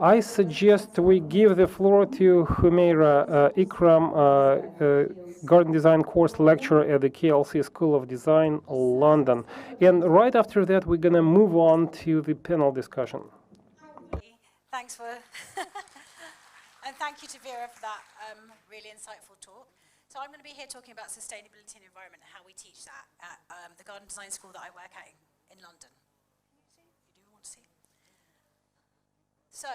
I suggest we give the floor to Humaira Ikram, Garden Design Course Lecturer at the KLC School of Design, London. And right after that, we're going to move on to the panel discussion. Thanks for... and thank you to Vera for that really insightful talk. So I'm going to be here talking about sustainability and environment and how we teach that at the Garden Design School that I work at in London. You do want to see? So,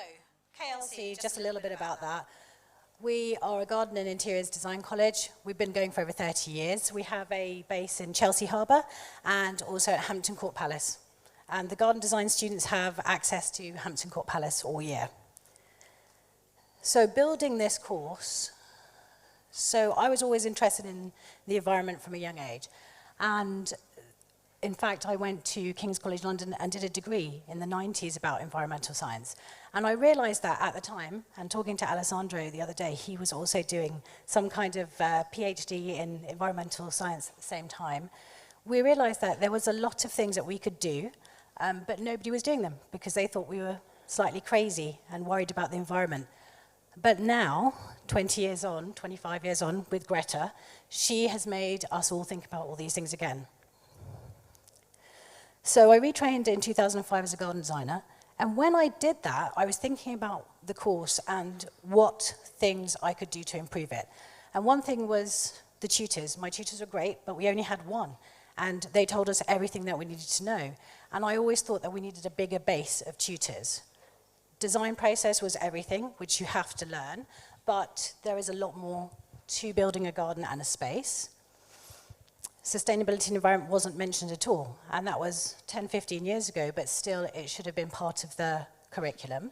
KLC, just a little bit about that. We are a garden and interiors design college. We've been going for over 30 years. We have a base in Chelsea Harbour and also at Hampton Court Palace. And the garden design students have access to Hampton Court Palace all year. So building this course, so I was always interested in the environment from a young age. And in fact, I went to King's College London and did a degree in the 90s about environmental science. And I realized that at the time, and talking to Alessandro the other day, he was also doing some kind of PhD in environmental science at the same time. We realized that there was a lot of things that we could do, but nobody was doing them because they thought we were slightly crazy and worried about the environment. But now, 20 years on, 25 years on, with Greta, she has made us all think about all these things again. So I retrained in 2005 as a garden designer, and when I did that, I was thinking about the course and what things I could do to improve it. And one thing was the tutors. My tutors were great, but we only had one, and they told us everything that we needed to know. And I always thought that we needed a bigger base of tutors. Design process was everything, which you have to learn, but there is a lot more to building a garden and a space. Sustainability and environment wasn't mentioned at all, and that was 10, 15 years ago, but still it should have been part of the curriculum.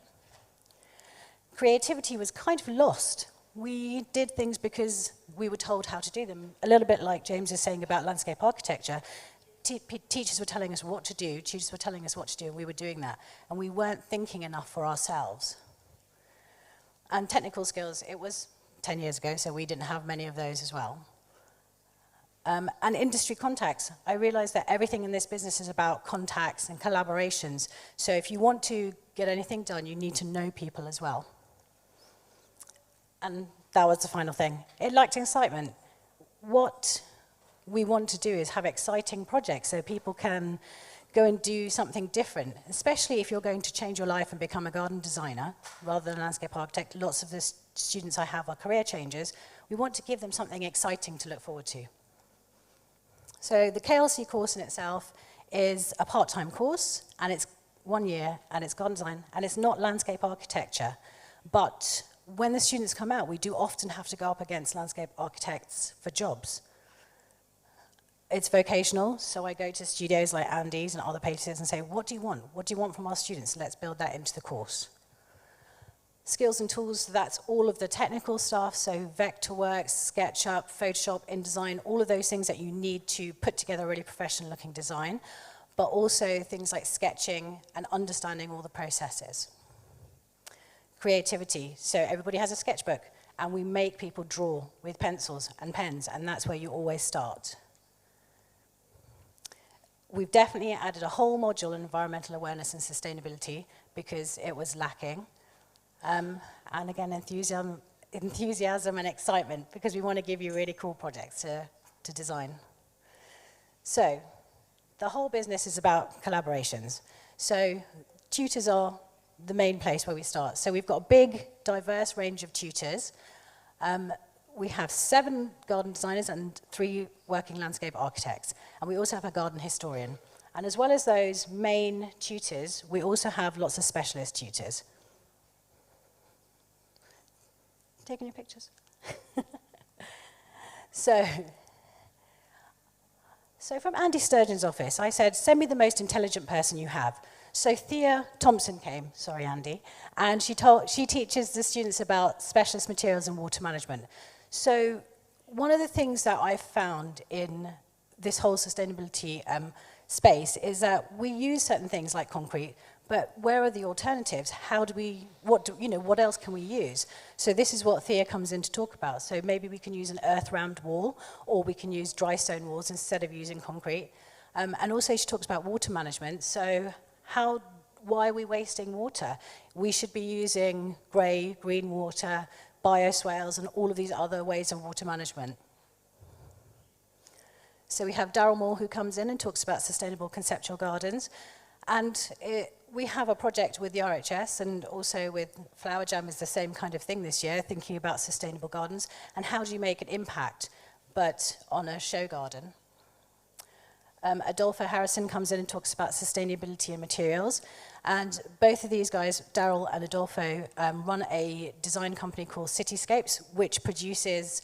Creativity was kind of lost. We did things because we were told how to do them, a little bit like James is saying about landscape architecture. Teachers were telling us what to do, tutors were telling us what to do, and we were doing that. And we weren't thinking enough for ourselves. And technical skills, it was 10 years ago, so we didn't have many of those as well. And industry contacts. I realized that everything in this business is about contacts and collaborations. So if you want to get anything done, you need to know people as well. And that was the final thing. It lacked excitement. What we want to do is have exciting projects so people can go and do something different, especially if you're going to change your life and become a garden designer rather than a landscape architect. Lots of the students I have are career changers. We want to give them something exciting to look forward to. So the KLC course in itself is a part-time course, and it's 1 year, and it's garden design, and it's not landscape architecture. But when the students come out, we do often have to go up against landscape architects for jobs. It's vocational, so I go to studios like Andy's and other places and say, what do you want? What do you want from our students? Let's build that into the course. Skills and tools, that's all of the technical stuff, so Vectorworks, SketchUp, Photoshop, InDesign, all of those things that you need to put together a really professional looking design, but also things like sketching and understanding all the processes. Creativity, so everybody has a sketchbook, and we make people draw with pencils and pens, and that's where you always start. We've definitely added a whole module on environmental awareness and sustainability because it was lacking. And again, enthusiasm and excitement, because we want to give you really cool projects to design. So, the whole business is about collaborations. So, tutors are the main place where we start. So we've got a big, diverse range of tutors. We have 7 garden designers and 3 working landscape architects. And we also have a garden historian. And as well as those main tutors, we also have lots of specialist tutors. Taking your pictures. So from Andy Sturgeon's office, I said, send me the most intelligent person you have. So Thea Thompson came, sorry Andy, and she teaches the students about specialist materials and water management. So one of the things that I've found in this whole sustainability space is that we use certain things like concrete, but where are the alternatives? What else can we use? So this is what Thea comes in to talk about. So maybe we can use an earth-rammed wall, or we can use dry stone walls instead of using concrete. And also she talks about water management. So why are we wasting water? We should be using grey, green water, bioswales, and all of these other ways of water management. So we have Daryl Moore, who comes in and talks about sustainable conceptual gardens. And we have a project with the RHS and also with Flower Jam is the same kind of thing this year, thinking about sustainable gardens and how do you make an impact, but on a show garden. Adolfo Harrison comes in and talks about sustainability and materials. And both of these guys, Daryl and Adolfo, run a design company called Cityscapes, which produces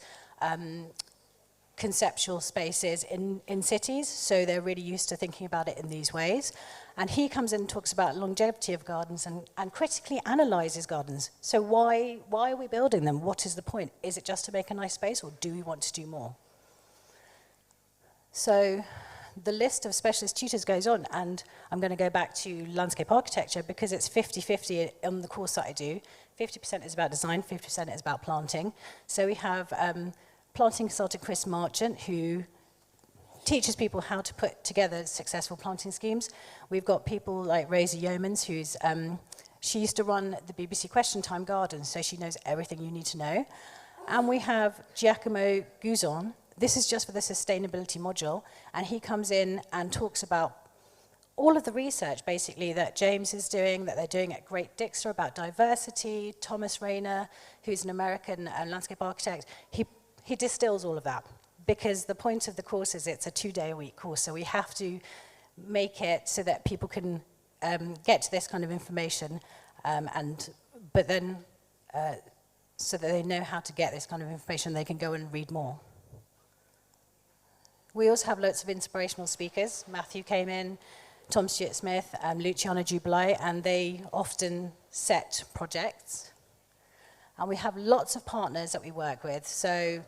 conceptual spaces in cities, so they're really used to thinking about it in these ways. And he comes in and talks about longevity of gardens and critically analyzes gardens. So why are we building them? What is the point? Is it just to make a nice space, or do we want to do more? So the list of specialist tutors goes on, and I'm going to go back to landscape architecture because it's 50-50 on the course that I do. 50% is about design, 50% is about planting. So we have planting consultant Chris Marchant, who teaches people how to put together successful planting schemes. We've got people like Razor Yeomans, who's she used to run the BBC Question Time Gardens, so she knows everything you need to know. And we have Giacomo Guzon. This is just for the sustainability module, and he comes in and talks about all of the research, basically, that James is doing, that they're doing at Great Dixter about diversity. Thomas Rayner, who's an American landscape architect, he distills all of that, because the point of the course is it's a 2-day-a-week course, so we have to make it so that people can get to this kind of information, but then so that they know how to get this kind of information, they can go and read more. We also have lots of inspirational speakers. Matthew came in, Tom Stewart-Smith, Luciano Jubilai, and they often set projects. And we have lots of partners that we work with. So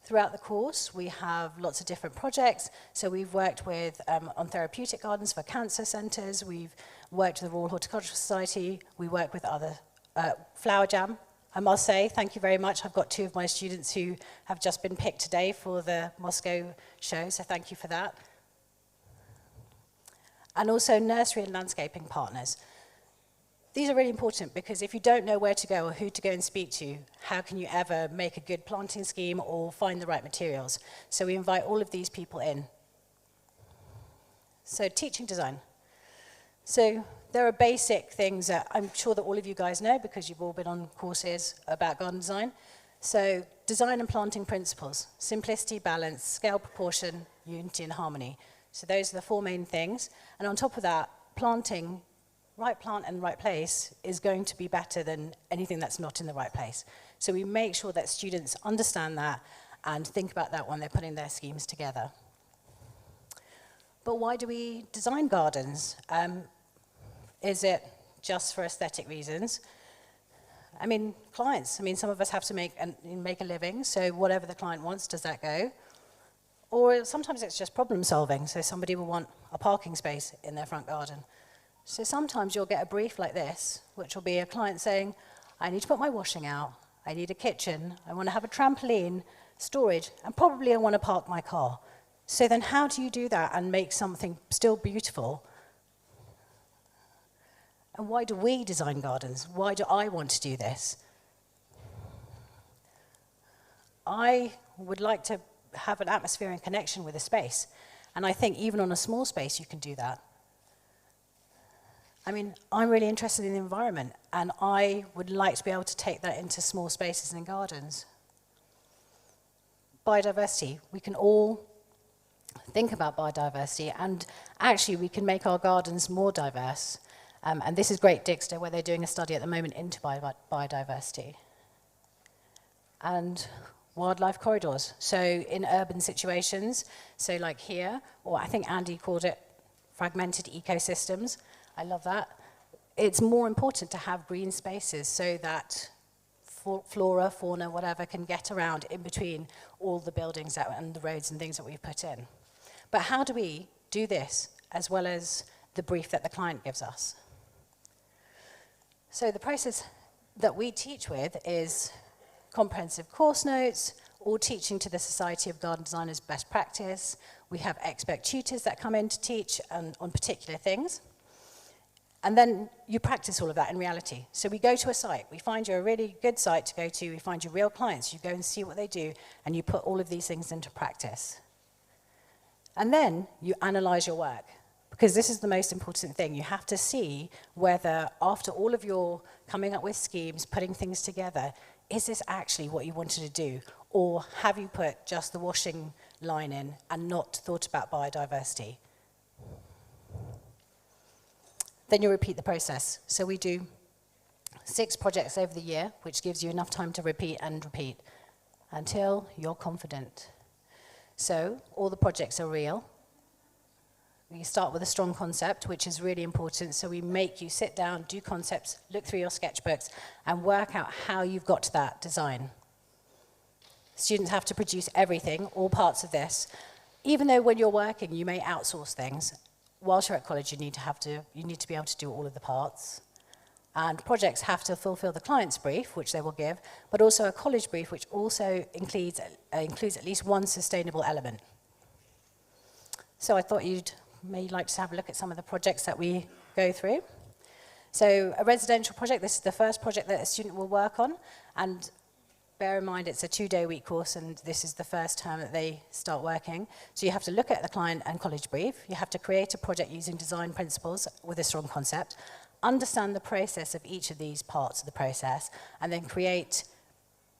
throughout the course, we have lots of different projects. So we've worked with on therapeutic gardens for cancer centres. We've worked with the Royal Horticultural Society. We work with other Flower Jam. I must say, thank you very much. I've got 2 of my students who have just been picked today for the Moscow show, so thank you for that. And also nursery and landscaping partners. These are really important because if you don't know where to go or who to go and speak to, how can you ever make a good planting scheme or find the right materials? So we invite all of these people in. So teaching design. So there are basic things that I'm sure that all of you guys know because you've all been on courses about garden design. So design and planting principles: simplicity, balance, scale, proportion, unity, and harmony. So those are the 4 main things. And on top of that, planting, right plant in the right place, is going to be better than anything that's not in the right place. So we make sure that students understand that and think about that when they're putting their schemes together. But why do we design gardens? Is it just for aesthetic reasons? I mean, clients. I mean, some of us have to make a living, so whatever the client wants, does that go? Or sometimes it's just problem solving, so somebody will want a parking space in their front garden. So sometimes you'll get a brief like this, which will be a client saying, I need to put my washing out, I need a kitchen, I want to have a trampoline, storage, and probably I want to park my car. So then how do you do that and make something still beautiful? And why do we design gardens? Why do I want to do this? I would like to have an atmosphere and connection with a space. And I think even on a small space, you can do that. I mean, I'm really interested in the environment, and I would like to be able to take that into small spaces and gardens. Biodiversity. We can all think about biodiversity, and actually we can make our gardens more diverse. And this is Great Dixter, where they're doing a study at the moment into biodiversity. And wildlife corridors. So in urban situations, so like here, or I think Andy called it fragmented ecosystems. I love that. It's more important to have green spaces so that flora, fauna, whatever, can get around in between all the buildings and the roads and things that we've put in. But how do we do this as well as the brief that the client gives us? So the process that we teach with is comprehensive course notes, all teaching to the Society of Garden Designers best practice. We have expert tutors that come in to teach on particular things. And then you practice all of that in reality. So we go to a site, we find you a really good site to go to, we find you real clients, you go and see what they do, and you put all of these things into practice. And then you analyze your work, because this is the most important thing. You have to see whether, after all of your coming up with schemes, putting things together, is this actually what you wanted to do? Or have you put just the washing line in and not thought about biodiversity? Then you repeat the process. So we do 6 projects over the year, which gives you enough time to repeat and repeat until you're confident. So all the projects are real. We start with a strong concept, which is really important. So we make you sit down, do concepts, look through your sketchbooks, and work out how you've got to that design. Students have to produce everything, all parts of this. Even though when you're working, you may outsource things, whilst you're at college, you need to be able to do all of the parts. And projects have to fulfill the client's brief, which they will give, but also a college brief, which also includes at least one sustainable element. So I thought you'd may like to have a look at some of the projects that we go through. So a residential project, this is the first project that a student will work on, and bear in mind it's a 2-day-a-week course, and this is the first term that they start working. So you have to look at the client and college brief, you have to create a project using design principles with a strong concept, understand the process of each of these parts of the process, and then create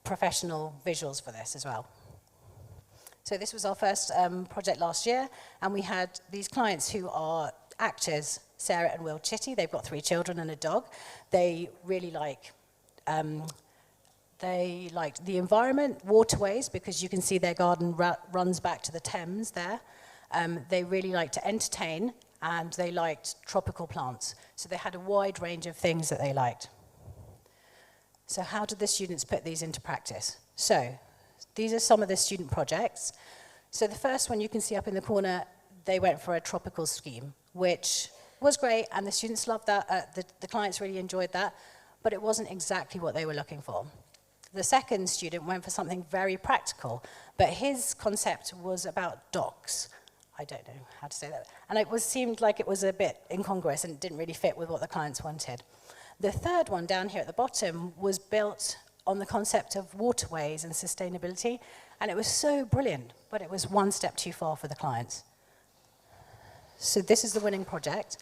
professional visuals for this as well. So this was our first project last year, and we had these clients who are actors, Sarah and Will Chitty. They've got 3 children and a dog. They really like the environment, waterways, because you can see their garden runs back to the Thames there. They really like to entertain, and they liked tropical plants. So they had a wide range of things that they liked. So how did the students put these into practice? So these are some of the student projects. So the first one you can see up in the corner, they went for a tropical scheme, which was great, and the students loved that. The clients really enjoyed that, but it wasn't exactly what they were looking for. The second student went for something very practical, but his concept was about docks. I don't know how to say that. And it seemed like it was a bit incongruous and didn't really fit with what the clients wanted. The third one down here at the bottom was built on the concept of waterways and sustainability, and it was so brilliant, but it was one step too far for the clients. So this is the winning project.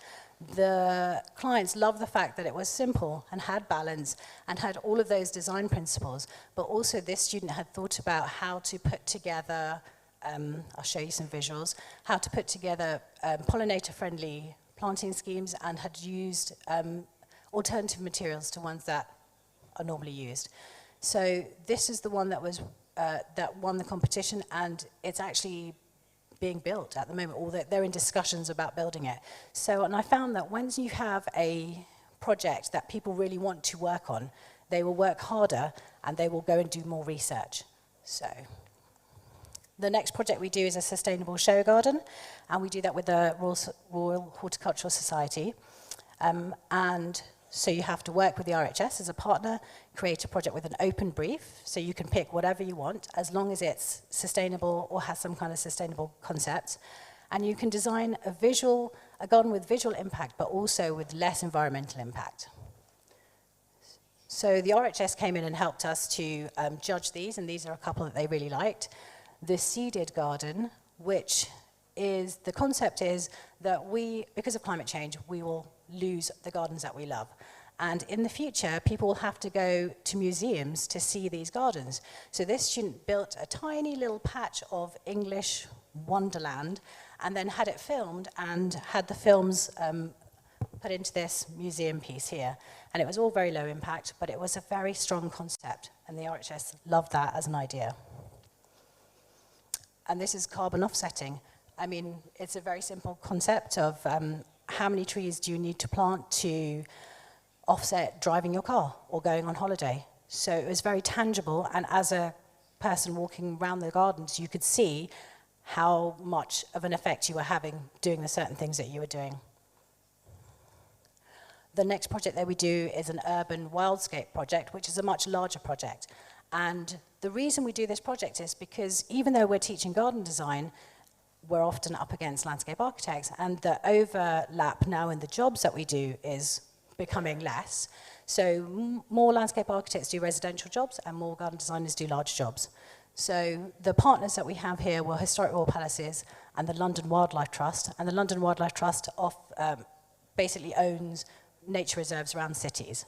The clients loved the fact that it was simple and had balance and had all of those design principles, but also this student had thought about how to put together, I'll show you some visuals, how to put together pollinator-friendly planting schemes, and had used alternative materials to ones that are normally used. So this is the one that was that won the competition, and it's actually being built at the moment, or they're in discussions about building it. So, and I found that when you have a project that people really want to work on, they will work harder and they will go and do more research. So, the next project we do is a sustainable show garden, and we do that with the Royal Horticultural Society. And so you have to work with the RHS as a partner, create a project with an open brief, so you can pick whatever you want, as long as it's sustainable or has some kind of sustainable concept. And you can design a garden with visual impact, but also with less environmental impact. So the RHS came in and helped us to judge these, and these are a couple that they really liked. The seeded garden, which is, the concept is that because of climate change, we will lose the gardens that we love. And in the future, people will have to go to museums to see these gardens. So this student built a tiny little patch of English wonderland, and then had it filmed and had the films put into this museum piece here. And it was all very low impact, but it was a very strong concept, and the RHS loved that as an idea. And this is carbon offsetting. I mean, it's a very simple concept of how many trees do you need to plant to offset driving your car or going on holiday. So it was very tangible, and as a person walking around the gardens, you could see how much of an effect you were having doing the certain things that you were doing. The next project that we do is an urban wildscape project, which is a much larger project. And the reason we do this project is because even though we're teaching garden design, we're often up against landscape architects, and the overlap now in the jobs that we do is becoming less. So more landscape architects do residential jobs and more garden designers do large jobs. So the partners that we have here were Historic Royal Palaces and the London Wildlife Trust. And the London Wildlife Trust basically owns nature reserves around cities.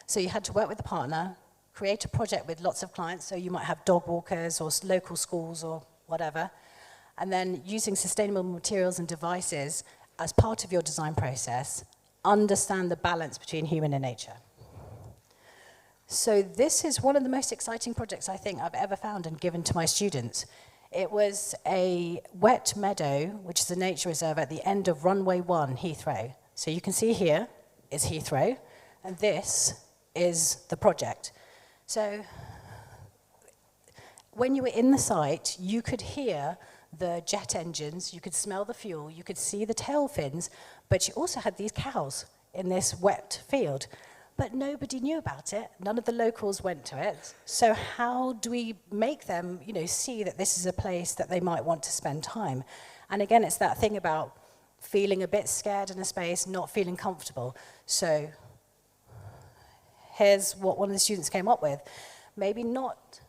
So you had to work with the partner, create a project with lots of clients. So you might have dog walkers or local schools or whatever. And then using sustainable materials and devices as part of your design process, understand the balance between human and nature. So this is one of the most exciting projects I think I've ever found and given to my students. It was a wet meadow, which is a nature reserve at the end of runway 1, Heathrow. So you can see here is Heathrow, and this is the project. So when you were in the site, you could hear the jet engines, you could smell the fuel, you could see the tail fins, but you also had these cows in this wet field. But nobody knew about it. None of the locals went to it. So how do we make them, see that this is a place that they might want to spend time? And again, it's that thing about feeling a bit scared in a space, not feeling comfortable. So here's what one of the students came up with. Maybe not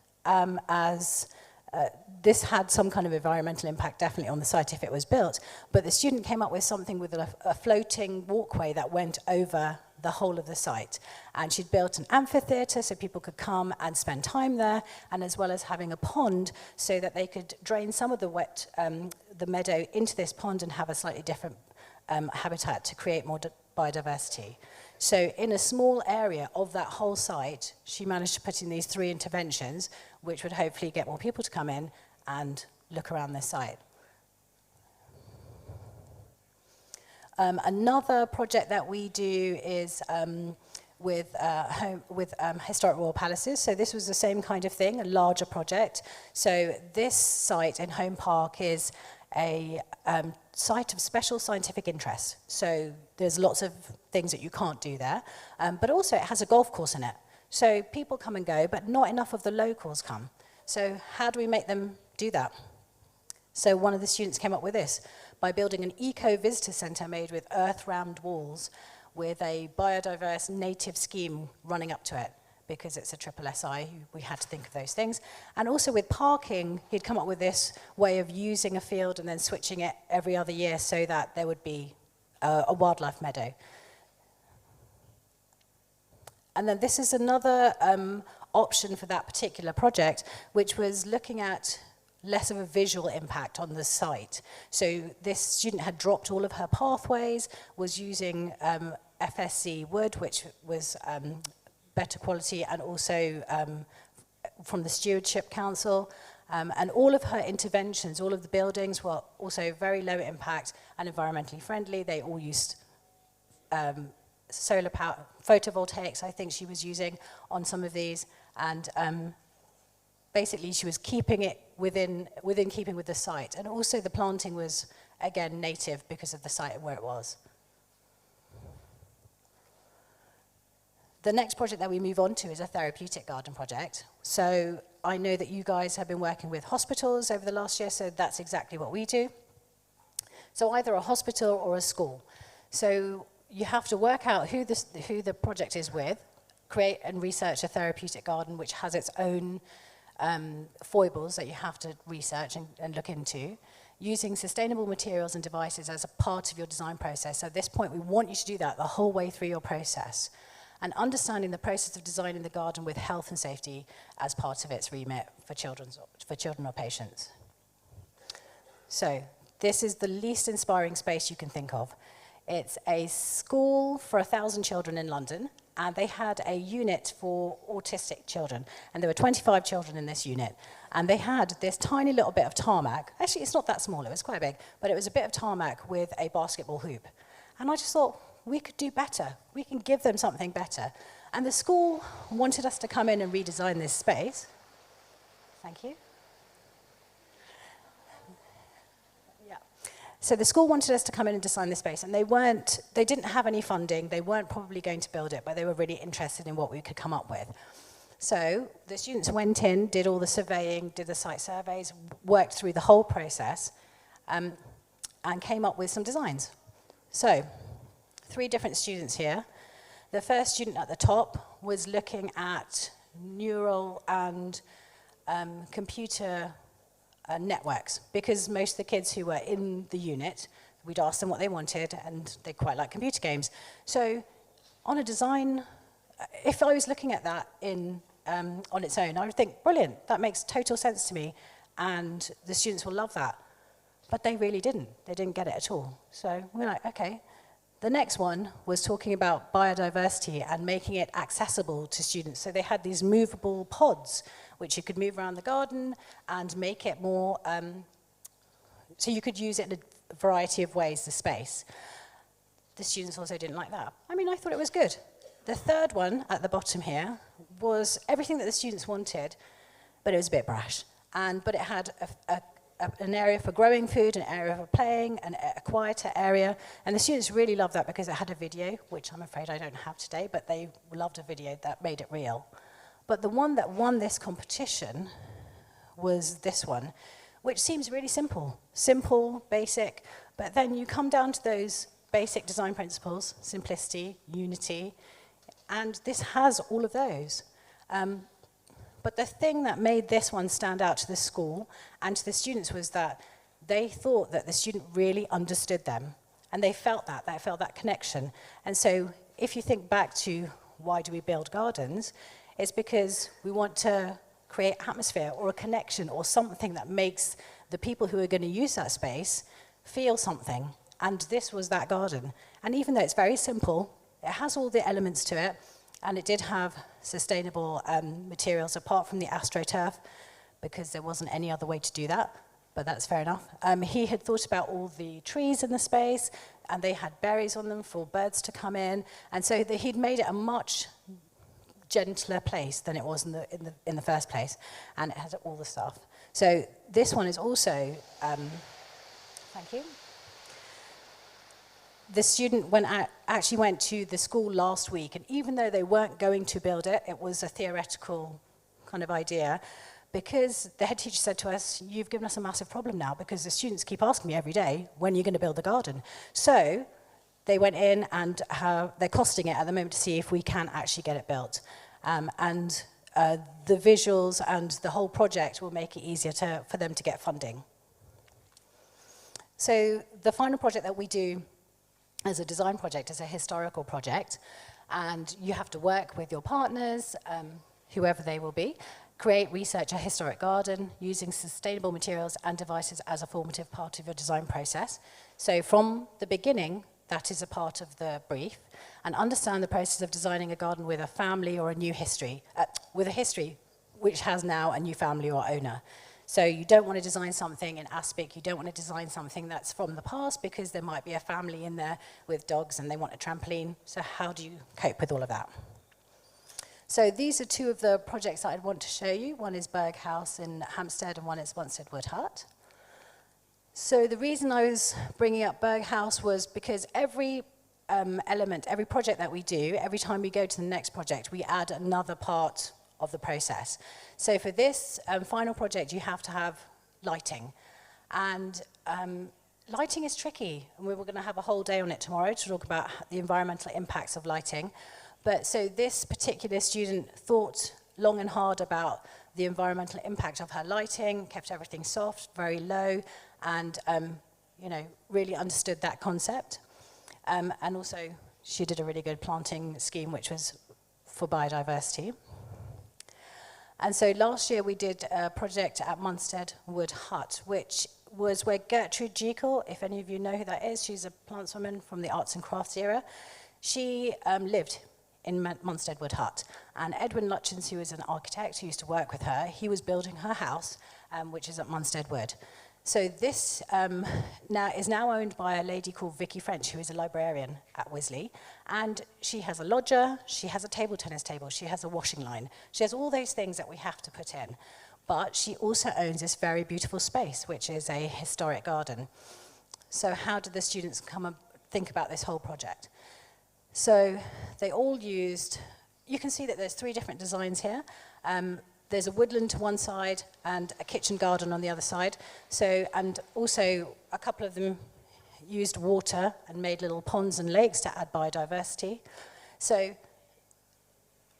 this had some kind of environmental impact definitely on the site if it was built, but the student came up with something with a floating walkway that went over the whole of the site. And she'd built an amphitheatre so people could come and spend time there, and as well as having a pond so that they could drain some of the meadow into this pond and have a slightly different habitat to create more biodiversity. So in a small area of that whole site, she managed to put in these 3 interventions, which would hopefully get more people to come in and look around this site. Another project that we do is with Historic Royal Palaces. So this was the same kind of thing, a larger project. So this site in Home Park is a site of special scientific interest. So there's lots of things that you can't do there, but also it has a golf course in it. So people come and go, but not enough of the locals come. So how do we make them do that? So one of the students came up with this by building an eco-visitor centre made with earth-rammed walls with a biodiverse native scheme running up to it. Because it's a triple SI, we had to think of those things. And also with parking, he'd come up with this way of using a field and then switching it every other year so that there would be a wildlife meadow. And then this is another option for that particular project, which was looking at less of a visual impact on the site. So this student had dropped all of her pathways, was using FSC wood, which was better quality, and also from the Stewardship Council. And all of her interventions, all of the buildings were also very low impact and environmentally friendly. They all used solar power, photovoltaics, I think she was using on some of these. And basically she was keeping it within keeping with the site. And also the planting was, again, native because of the site and where it was. The next project that we move on to is a therapeutic garden project. So I know that you guys have been working with hospitals over the last year, so that's exactly what we do. So either a hospital or a school. So you have to work out who the project is with, create and research a therapeutic garden which has its own foibles that you have to research and look into, using sustainable materials and devices as a part of your design process. So at this point, we want you to do that the whole way through your process, and understanding the process of designing the garden with health and safety as part of its remit for children or patients. So this is the least inspiring space you can think of. It's a school for 1,000 children in London, and they had a unit for autistic children, and there were 25 children in this unit, and they had this tiny little bit of tarmac. Actually, it's not that small, it was quite big, but it was a bit of tarmac with a basketball hoop. And I just thought, we could do better. We can give them something better. And the school wanted us to come in and redesign this space. Thank you. Yeah. So the school wanted us to come in and design this space, and they didn't have any funding. They weren't probably going to build it, but they were really interested in what we could come up with. So the students went in, did all the surveying, did the site surveys, worked through the whole process, and came up with some designs. So 3 different students here. The first student at the top was looking at neural and computer networks, because most of the kids who were in the unit, we'd ask them what they wanted, and they quite like computer games. So on a design, if I was looking at that on its own, I would think, brilliant, that makes total sense to me, and the students will love that. But they really didn't. They didn't get it at all. So we're like, okay. The next one was talking about biodiversity and making it accessible to students. So they had these movable pods, which you could move around the garden and make it more, so you could use it in a variety of ways, the space. The students also didn't like that. I mean, I thought it was good. The third one at the bottom here was everything that the students wanted, but it was a bit brash. But it had an area for growing food, an area for playing, a quieter area. And the students really loved that because it had a video, which I'm afraid I don't have today, but they loved a video that made it real. But the one that won this competition was this one, which seems really simple. Simple, basic, but then you come down to those basic design principles, simplicity, unity, and this has all of those. But the thing that made this one stand out to the school and to the students was that they thought that the student really understood them. And they felt that connection. And so if you think back to why do we build gardens, it's because we want to create atmosphere or a connection or something that makes the people who are going to use that space feel something. And this was that garden. And even though it's very simple, it has all the elements to it, and it did have sustainable materials apart from the AstroTurf, because there wasn't any other way to do that, but that's fair enough. He had thought about all the trees in the space, and they had berries on them for birds to come in, and so he'd made it a much gentler place than it was in the first place, and it has all the stuff. So this one is also, thank you. The student actually went to the school last week, and even though they weren't going to build it, it was a theoretical kind of idea, because the head teacher said to us, you've given us a massive problem now, because the students keep asking me every day, when are you going to build the garden? So they went in, and they're costing it at the moment to see if we can actually get it built. The visuals and the whole project will make it easier for them to get funding. So the final project that we do as a design project is a historical project, and you have to work with your partners, whoever they will be, create, research a historic garden using sustainable materials and devices as a formative part of your design process. So from the beginning, that is a part of the brief, and understand the process of designing a garden with a family or a new history, with a history which has now a new family or owner. So you don't want to design something in aspic, you don't want to design something that's from the past, because there might be a family in there with dogs and they want a trampoline. So how do you cope with all of that? So these are 2 of the projects that I'd want to show you. One is Burgh House in Hampstead, and one is Munstead Wood Hut. So the reason I was bringing up Burgh House was because every element, every project that we do, every time we go to the next project, we add another part of the process. So for this final project, you have to have lighting. And lighting is tricky, and we were going to have a whole day on it tomorrow to talk about the environmental impacts of lighting. But so this particular student thought long and hard about the environmental impact of her lighting, kept everything soft, very low, and really understood that concept. And also, she did a really good planting scheme, which was for biodiversity. And so last year we did a project at Munstead Wood Hut, which was where Gertrude Jekyll, if any of you know who that is, she's a plantswoman from the arts and crafts era, she lived in Munstead Wood Hut. And Edwin Lutchins, who is an architect who used to work with her, he was building her house, which is at Munstead Wood. So this is now owned by a lady called Vicky French, who is a librarian at Wisley. And she has a lodger, she has a table tennis table, she has a washing line. She has all those things that we have to put in. But she also owns this very beautiful space, which is a historic garden. So how did the students come and think about this whole project? So they all used you can see that there's 3 different designs here. There's a woodland to one side and a kitchen garden on the other side. So, and also a couple of them used water and made little ponds and lakes to add biodiversity. So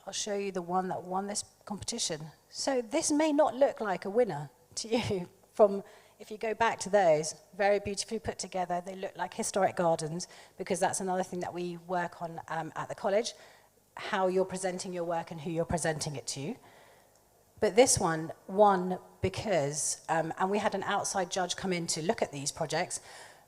I'll show you the one that won this competition. So this may not look like a winner to you from, if you go back to those, very beautifully put together. They look like historic gardens, because that's another thing that we work on at the college, how you're presenting your work and who you're presenting it to. But this one won because, and we had an outside judge come in to look at these projects,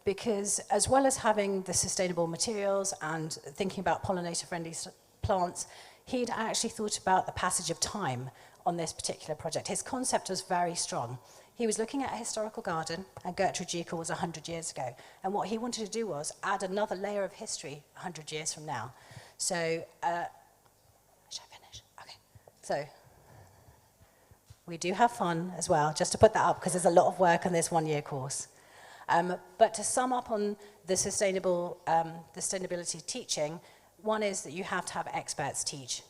because as well as having the sustainable materials and thinking about pollinator-friendly plants, he'd actually thought about the passage of time on this particular project. His concept was very strong. He was looking at a historical garden, and Gertrude Jekyll was 100 years ago. And what he wanted to do was add another layer of history 100 years from now. So, should I finish? Okay. So, we do have fun as well, just to put that up, because there's a lot of work on this one-year course. But to sum up on the sustainability teaching, one is that you have to have experts teach,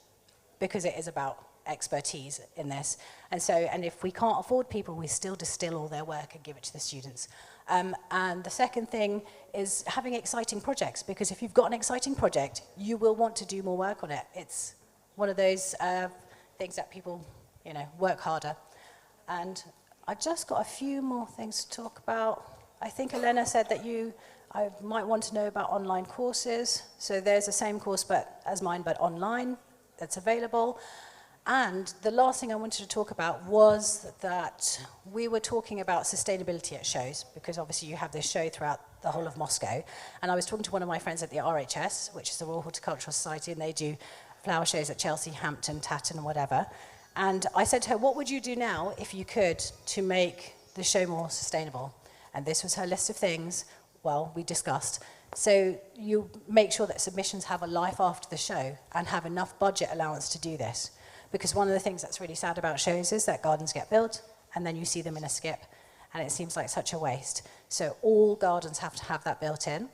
because it is about expertise in this. And so, and if we can't afford people, we still distill all their work and give it to the students. And the second thing is having exciting projects, because if you've got an exciting project, you will want to do more work on it. It's one of those things that people, you know, work harder. And I just got a few more things to talk about. I think Elena said that I might want to know about online courses. So there's the same course as mine, but online, that's available. And the last thing I wanted to talk about was that we were talking about sustainability at shows, because obviously you have this show throughout the whole of Moscow. And I was talking to one of my friends at the RHS, which is the Royal Horticultural Society, and they do flower shows at Chelsea, Hampton, Tatton, whatever. And I said to her, what would you do now if you could to make the show more sustainable? And this was her list of things, well, we discussed. So you make sure that submissions have a life after the show and have enough budget allowance to do this. Because one of the things that's really sad about shows is that gardens get built and then you see them in a skip, and it seems like such a waste. So all gardens have to have that built in.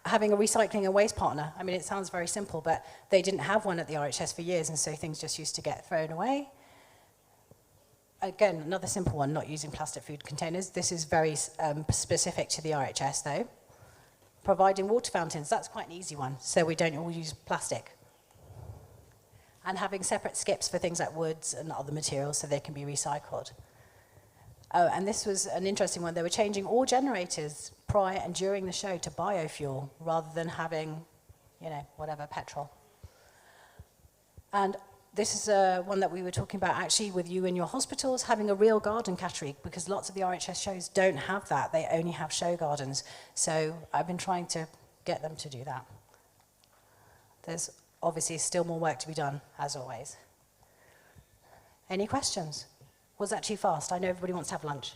Having a recycling and waste partner, I mean, it sounds very simple, but they didn't have one at the RHS for years, and so things just used to get thrown away. Again, another simple one, not using plastic food containers. This is very specific to the RHS, though. Providing water fountains, that's quite an easy one, so we don't all use plastic. And having separate skips for things like woods and other materials so they can be recycled. Oh, and this was an interesting one. They were changing all generators prior and during the show to biofuel rather than having, you know, whatever, petrol. And this is one that we were talking about actually with you in your hospitals, having a real garden category, because lots of the RHS shows don't have that. They only have show gardens. So I've been trying to get them to do that. There's obviously still more work to be done, as always. Any questions? Was that too fast? I know everybody wants to have lunch.